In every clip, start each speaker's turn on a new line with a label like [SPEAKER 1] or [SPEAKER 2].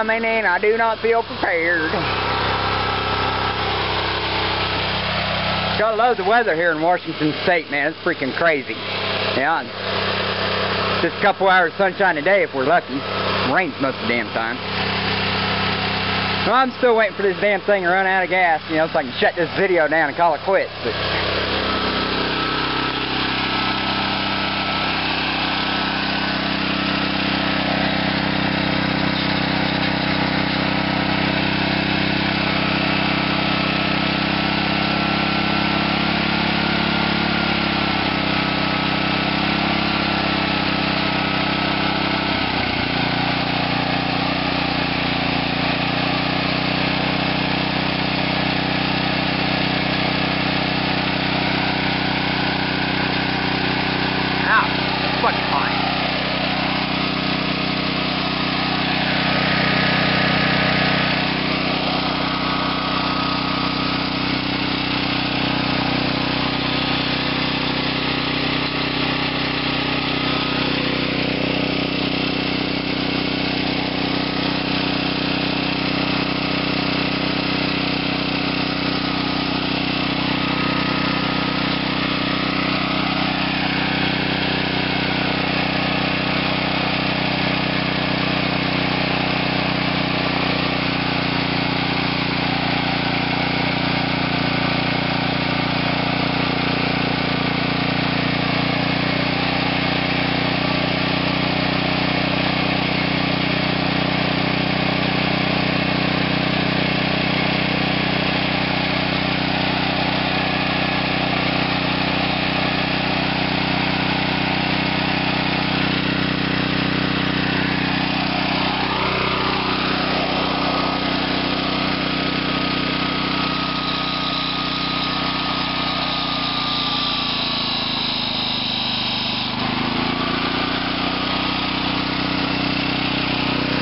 [SPEAKER 1] coming and I do not feel prepared. Gotta love the weather here in Washington State, man. It's freaking crazy. Yeah. Just a couple hours of sunshine a day if we're lucky. Rains most of the damn time. Well, I'm still waiting for this damn thing to run out of gas, you know, so I can shut this video down and call it quits.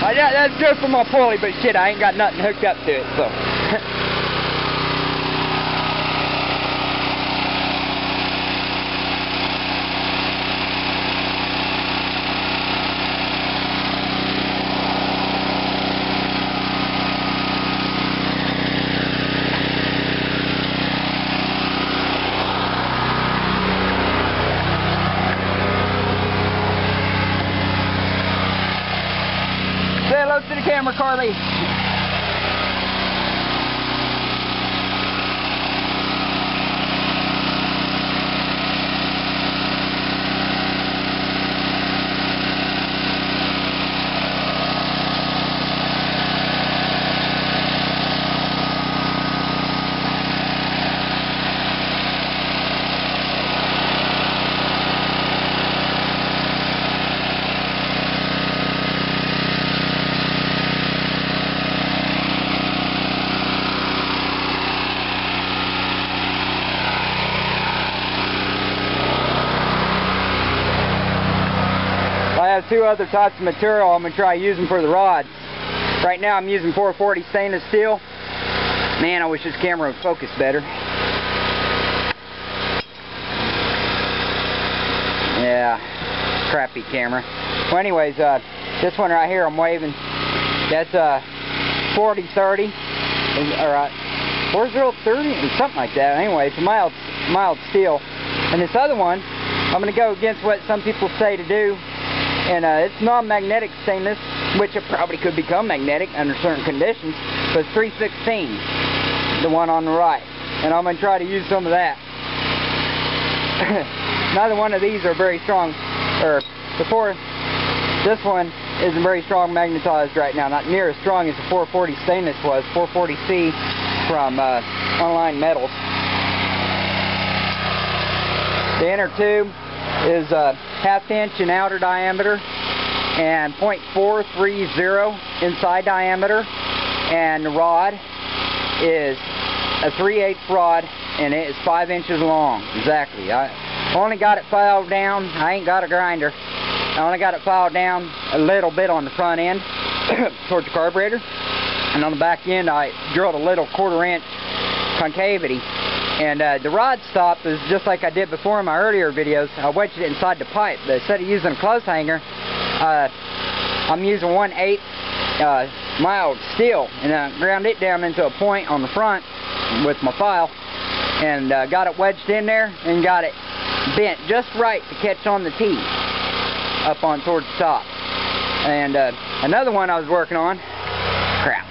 [SPEAKER 1] But yeah, that's good for my pulley, but shit, I ain't got nothing hooked up to it, so. Say hello to the camera, Carly. I have two other types of material I'm going to try using for the rods. Right now I'm using 440 stainless steel. Man, I wish this camera would focus better. Yeah, crappy camera. Well, anyways, this one right here I'm waving. That's 40-30, or 40-30, or something like that. Anyway, it's a mild steel. And this other one, I'm going to go against what some people say to do. And it's non-magnetic stainless, which it probably could become magnetic under certain conditions, but it's 316, the one on the right. And I'm going to try to use some of that. Neither one of these are very strong, or this one isn't very strong magnetized right now, not near as strong as the 440 stainless was, 440C from Online Metals. The inner tube is 1/2 inch in outer diameter and 0.430 inside diameter, and the rod is a 3/8 rod, and it is 5 inches long exactly. I only got it filed down. I ain't got a grinder. I only got it filed down a little bit on the front end towards the carburetor, and on the back end I drilled a little 1/4 inch concavity. And the rod stop is just like I did before in my earlier videos. I wedged it inside the pipe, but instead of using a clothes hanger, I'm using 1/8 mild steel, and I ground it down into a point on the front with my file, and got it wedged in there and got it bent just right to catch on the T up on towards the top. And another one I was working on, crap,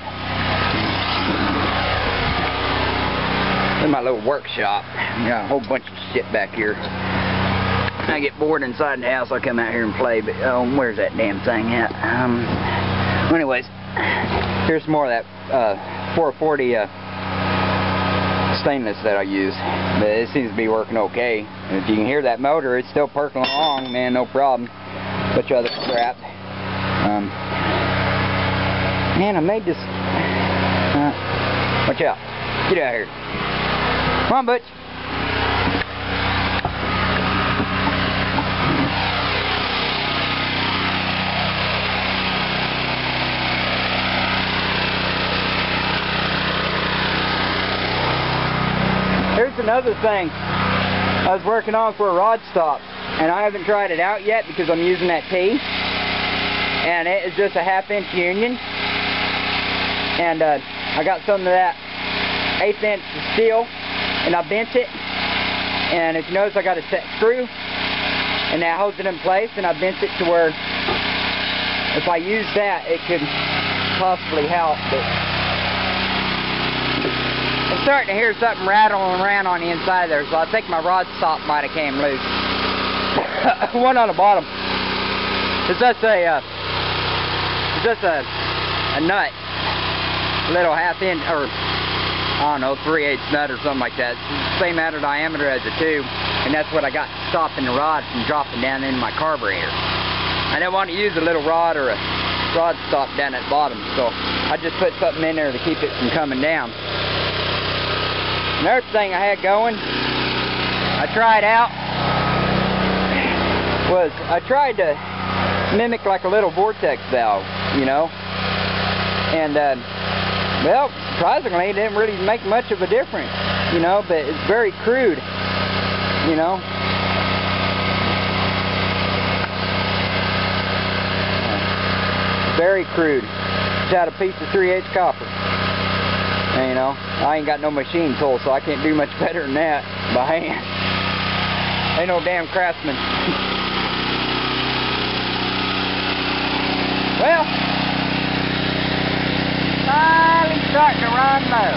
[SPEAKER 1] in my little workshop. Got a whole bunch of shit back here. I get bored inside the house, I come out here and play, but where's that damn thing at? Anyways, here's some more of that 440 stainless that I use. But it seems to be working okay. And if you can hear that motor, it's still perking along, man, no problem. Bunch of other crap. Man, I made this. Watch out. Get out of here. Come on, Butch. Here's another thing I was working on for a rod stop, and I haven't tried it out yet because I'm using that T, and it is just a 1/2 inch union, and I got some of that 1/8 inch steel, and I bent it, and if you notice I got a set screw, and that holds it in place, and I bent it to where if I use that it could possibly help. But I'm starting to hear something rattling around on the inside there, so I think my rod stop might have came loose. One on the bottom. It's just a nut, a little 1/2 inch, or I don't know, 3/8 nut or something like that. It's the same amount of diameter as the tube, and that's what I got stopping the rod from dropping down in my carburetor. I didn't want to use a little rod or a rod stop down at the bottom, so I just put something in there to keep it from coming down. Another thing I had going, I tried out, was I tried to mimic like a little vortex valve, you know, and well, surprisingly it didn't really make much of a difference, you know, but it's very crude, you know. Very crude. It's out a piece of 3/8 copper. And, you know, I ain't got no machine tool, so I can't do much better than that by hand. Ain't no damn craftsman. Well, finally starting to run low.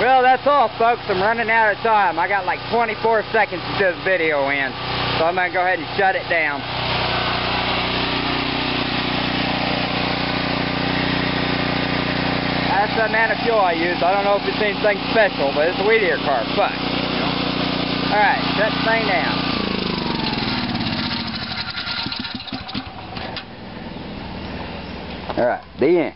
[SPEAKER 1] Well, that's all, folks. I'm running out of time. I got like 24 seconds to do this video in, so I'm going to go ahead and shut it down. That's the amount of fuel I use. I don't know if it's anything special, but it's a Whittier car. Fuck. Alright, shut the thing down. Alright, the end.